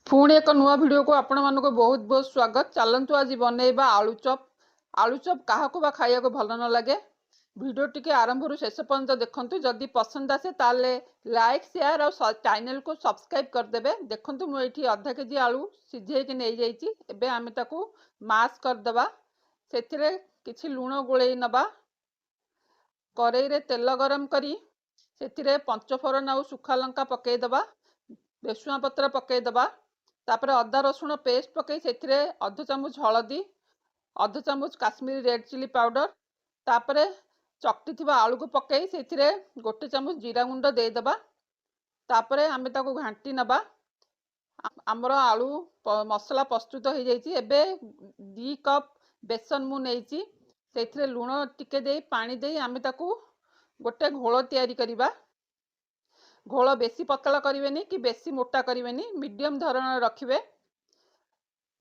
पुणी एक नुआ वीडियो को आपण मानक बहुत बहुत स्वागत। चलतु आज बनइबा आलू चप। आलू चप क्या खाया को भल न लगे वीडियो टी आरंभ शेष पर्यंत देखु। जदि पसंद आसे ताले लाइक शेयर और चैनल को सब्सक्राइब करदे। देखु मुझे आधा केजी आलू सीझे नहीं जाइए। आम मास करदे से किसी लुण गोल नवा कड़ई रे तेल गरम करी से पंचफोरन आ सुखा लंका पकईदबा बेसुआ पत्र पकईदबा तापर अदा रसुण पेस्ट पकई से अध चामच हलदी अध चामच काश्मीरी रेड चिली पाउडर तापर चकटी आलू को पकई से गोटे चामच जीरा गुंड देदबा तापर आम ताको घाटी नबा। आमर आलू मसला प्रस्तुत हो जाइए। एबे 2 कप बेसन मु नेइची से लुण टिके दे पानी दे आम ताको गोटे घोल तैयारी करिबा। घोल बेसी पतला करें कि बेसी मोटा करें मीडियम धरण रखिए।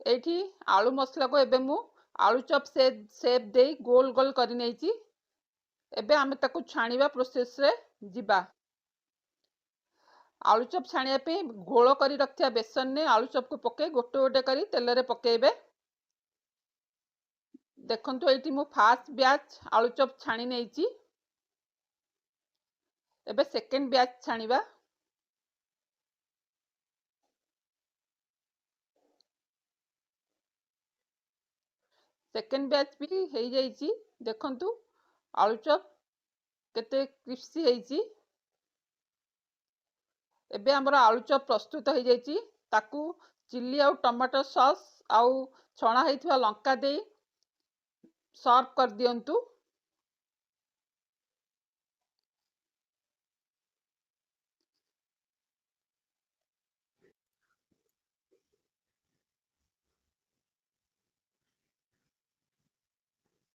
एठी आलू मसला को एबे मु आलू चप सेप दे गोल गोल कर नहीं। एबे आम ताको छाणीबा प्रोसेस रे जिबा। आलू चप छाणिया पे घोल करी रखिया बेसन ने आलू चप को पके गोटे गोटे करी तेल रे पकेबे। देखंतु एठी मु फास्ट बैच आलू चप छाणी नेइची। एबे सेकंड बैच छाणीबा। सेकंड बैच भी हो जाइए। देखंतु आलू चप केते क्रिस्पी होइची। एबे हमर आलू चप प्रस्तुत हो जाइए। ताकू चिली आउ टमाटो सॉस आउ छणा होइथिबा लंका दे सर्व कर दियंतु।